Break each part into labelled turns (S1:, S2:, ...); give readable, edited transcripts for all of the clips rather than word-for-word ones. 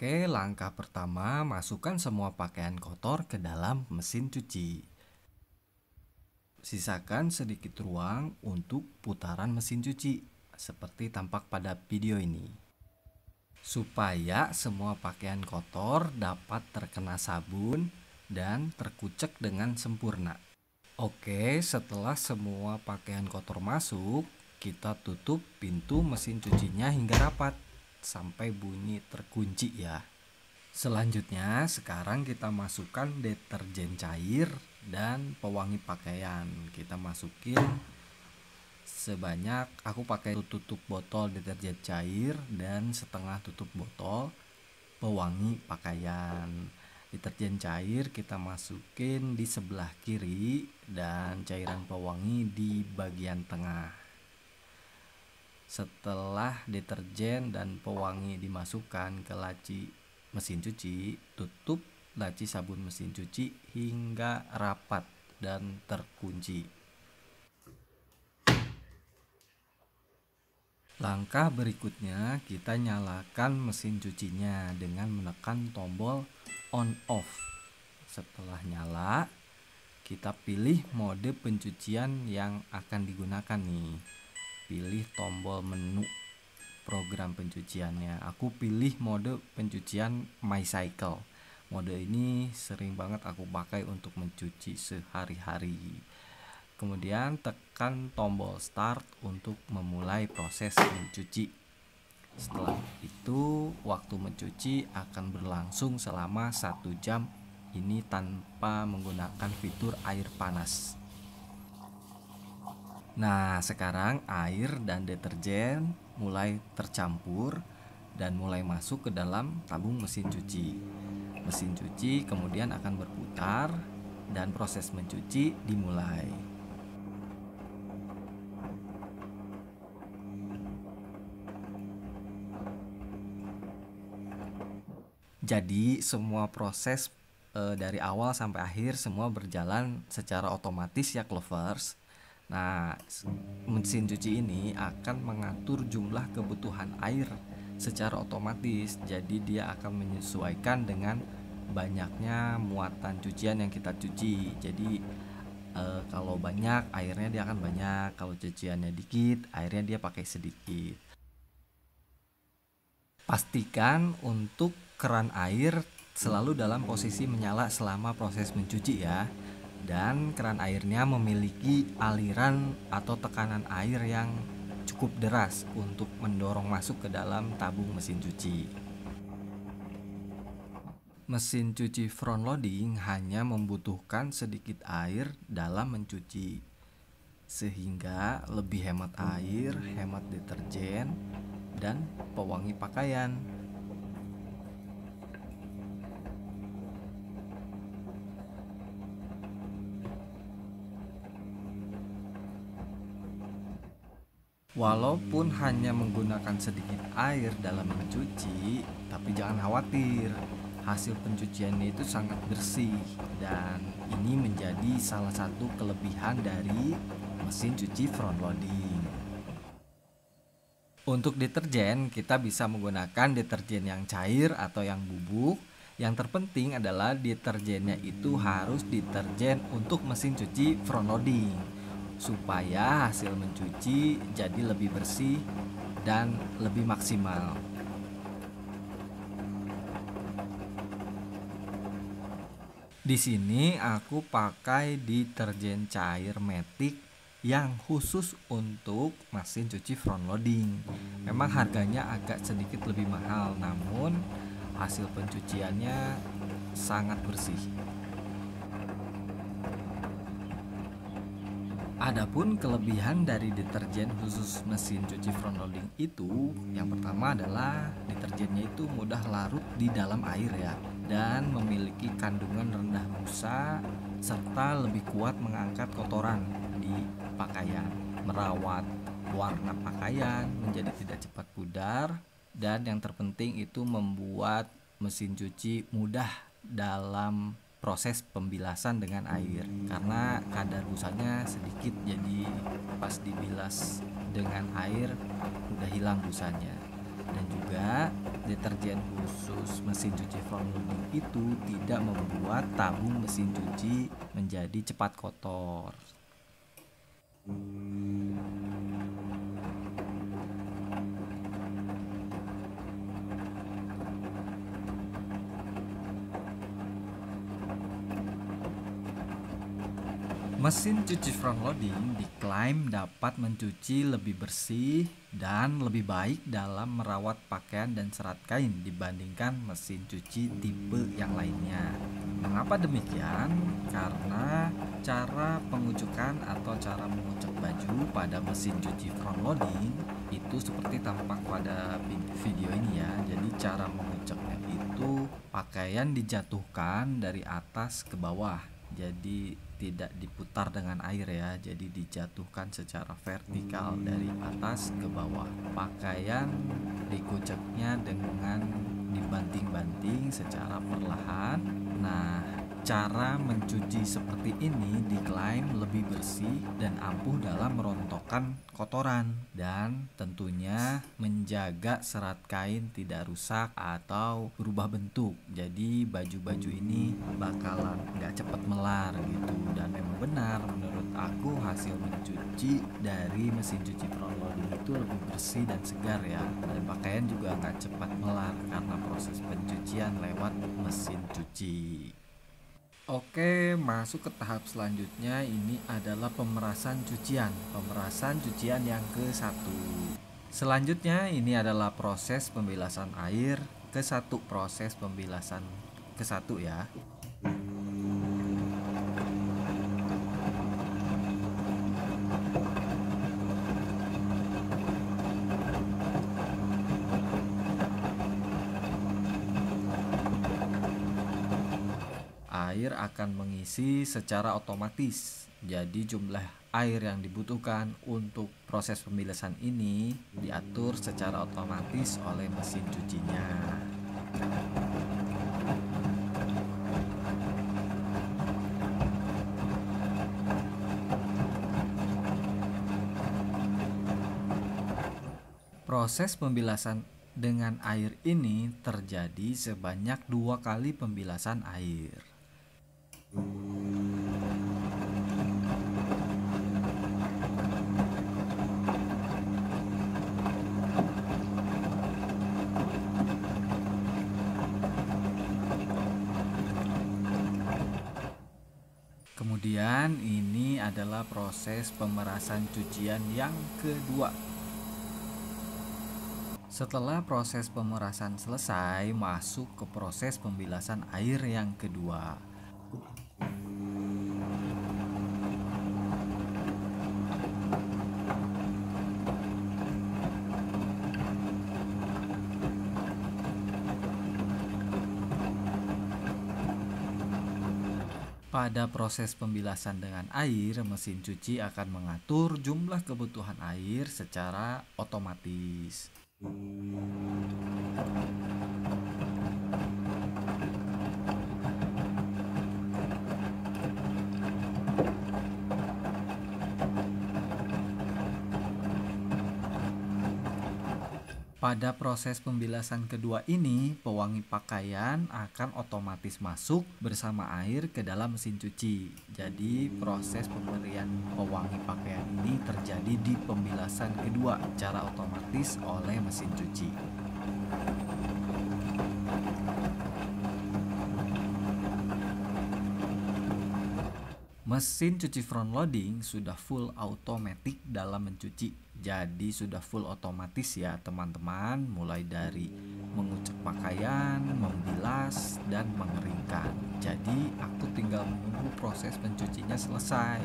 S1: Oke, langkah pertama, masukkan semua pakaian kotor ke dalam mesin cuci. Sisakan sedikit ruang untuk putaran mesin cuci, seperti tampak pada video ini. Supaya semua pakaian kotor dapat terkena sabun dan terkucek dengan sempurna. Oke, setelah semua pakaian kotor masuk, kita tutup pintu mesin cucinya hingga rapat sampai bunyi terkunci ya. Selanjutnya, sekarang kita masukkan deterjen cair dan pewangi pakaian. Kita masukin sebanyak, aku pakai tutup botol deterjen cair dan setengah tutup botol pewangi pakaian. Deterjen cair kita masukin di sebelah kiri dan cairan pewangi di bagian tengah. Setelah deterjen dan pewangi dimasukkan ke laci mesin cuci, tutup laci sabun mesin cuci hingga rapat dan terkunci. Langkah berikutnya, kita nyalakan mesin cucinya dengan menekan tombol on off. Setelah nyala, kita pilih mode pencucian yang akan digunakan nih. Pilih tombol menu program pencuciannya. Aku pilih mode pencucian My Cycle. Mode ini sering banget aku pakai untuk mencuci sehari-hari. Kemudian tekan tombol start untuk memulai proses mencuci. Setelah itu, waktu mencuci akan berlangsung selama 1 jam. Ini tanpa menggunakan fitur air panas. Nah, sekarang air dan deterjen mulai tercampur dan mulai masuk ke dalam tabung mesin cuci. Mesin cuci kemudian akan berputar dan proses mencuci dimulai. Jadi semua proses dari awal sampai akhir semua berjalan secara otomatis ya Clovers. Nah, mesin cuci ini akan mengatur jumlah kebutuhan air secara otomatis. Jadi dia akan menyesuaikan dengan banyaknya muatan cucian yang kita cuci. Jadi kalau banyak airnya dia akan banyak, kalau cuciannya dikit airnya dia pakai sedikit. Pastikan untuk keran air selalu dalam posisi menyala selama proses mencuci ya. Dan keran airnya memiliki aliran atau tekanan air yang cukup deras untuk mendorong masuk ke dalam tabung mesin cuci. Mesin cuci front loading hanya membutuhkan sedikit air dalam mencuci, sehingga lebih hemat air, hemat deterjen, dan pewangi pakaian. Walaupun hanya menggunakan sedikit air dalam mencuci, tapi jangan khawatir, hasil pencuciannya itu sangat bersih dan ini menjadi salah satu kelebihan dari mesin cuci front loading. Untuk deterjen, kita bisa menggunakan deterjen yang cair atau yang bubuk. Yang terpenting adalah deterjennya itu harus deterjen untuk mesin cuci front loading, supaya hasil mencuci jadi lebih bersih dan lebih maksimal. Di sini aku pakai deterjen cair Matic yang khusus untuk mesin cuci front loading. Memang harganya agak sedikit lebih mahal, namun hasil pencuciannya sangat bersih. Adapun kelebihan dari deterjen khusus mesin cuci front loading itu, yang pertama adalah deterjennya itu mudah larut di dalam air ya, dan memiliki kandungan rendah busa serta lebih kuat mengangkat kotoran di pakaian, merawat warna pakaian menjadi tidak cepat pudar, dan yang terpenting itu membuat mesin cuci mudah dalam proses pembilasan dengan air karena kadar busanya sedikit, jadi pas dibilas dengan air udah hilang busanya. Dan juga deterjen khusus mesin cuci front loading itu tidak membuat tabung mesin cuci menjadi cepat kotor. Mesin cuci front loading diklaim dapat mencuci lebih bersih dan lebih baik dalam merawat pakaian dan serat kain dibandingkan mesin cuci tipe yang lainnya. Mengapa demikian? Karena cara pengucukan atau cara mengucek baju pada mesin cuci front loading itu seperti tampak pada video ini ya. Jadi cara menguceknya itu pakaian dijatuhkan dari atas ke bawah. Jadi tidak diputar dengan air ya, jadi dijatuhkan secara vertikal dari atas ke bawah. Pakaian dikuceknya dengan dibanting-banting secara perlahan. Nah, cara mencuci seperti ini diklaim lebih bersih dan ampuh dalam merontokkan kotoran dan tentunya menjaga serat kain tidak rusak atau berubah bentuk. Jadi baju-baju ini bakalan nggak cepat melar gitu. Dan memang benar menurut aku hasil mencuci dari mesin cuci front loading itu lebih bersih dan segar ya. Dan pakaian juga nggak cepat melar karena proses pencucian lewat mesin cuci. Oke, masuk ke tahap selanjutnya. Ini adalah pemerasan cucian. Pemerasan cucian yang ke-1. Selanjutnya ini adalah proses pembilasan air ke-1. Proses pembilasan ke-1 ya. Air akan mengisi secara otomatis. Jadi jumlah air yang dibutuhkan untuk proses pembilasan ini diatur secara otomatis oleh mesin cucinya. Proses pembilasan dengan air ini terjadi sebanyak 2 kali pembilasan air. Kemudian ini adalah proses pemerasan cucian yang kedua. Setelah proses pemerasan selesai, masuk ke proses pembilasan air yang kedua. Pada proses pembilasan dengan air, mesin cuci akan mengatur jumlah kebutuhan air secara otomatis. Pada proses pembilasan kedua ini, pewangi pakaian akan otomatis masuk bersama air ke dalam mesin cuci. Jadi proses pemberian pewangi pakaian ini terjadi di pembilasan kedua secara otomatis oleh mesin cuci. Mesin cuci front loading sudah full automatic dalam mencuci. Jadi sudah full otomatis ya teman-teman, mulai dari mengucek pakaian, membilas, dan mengeringkan. Jadi aku tinggal menunggu proses pencucinya selesai.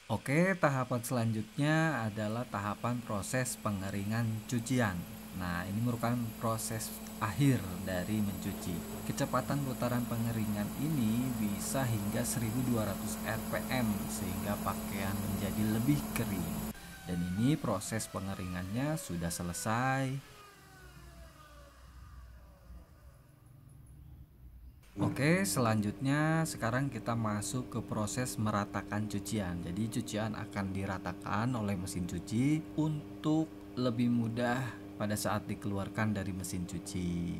S1: Oke, tahapan selanjutnya adalah tahapan proses pengeringan cucian. Nah, ini merupakan proses akhir dari mencuci. Kecepatan putaran pengeringan ini bisa hingga 1200 rpm sehingga pakaian menjadi lebih kering. Dan ini proses pengeringannya sudah selesai. Oke, selanjutnya sekarang kita masuk ke proses meratakan cucian. Jadi cucian akan diratakan oleh mesin cuci untuk lebih mudah pada saat dikeluarkan dari mesin cuci.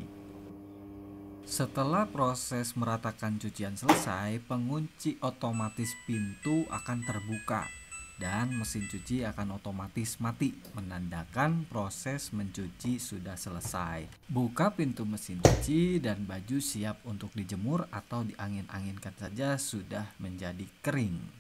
S1: Setelah proses meratakan cucian selesai, pengunci otomatis pintu akan terbuka dan mesin cuci akan otomatis mati, menandakan proses mencuci sudah selesai. Buka pintu mesin cuci dan baju siap untuk dijemur atau diangin-anginkan saja sudah menjadi kering.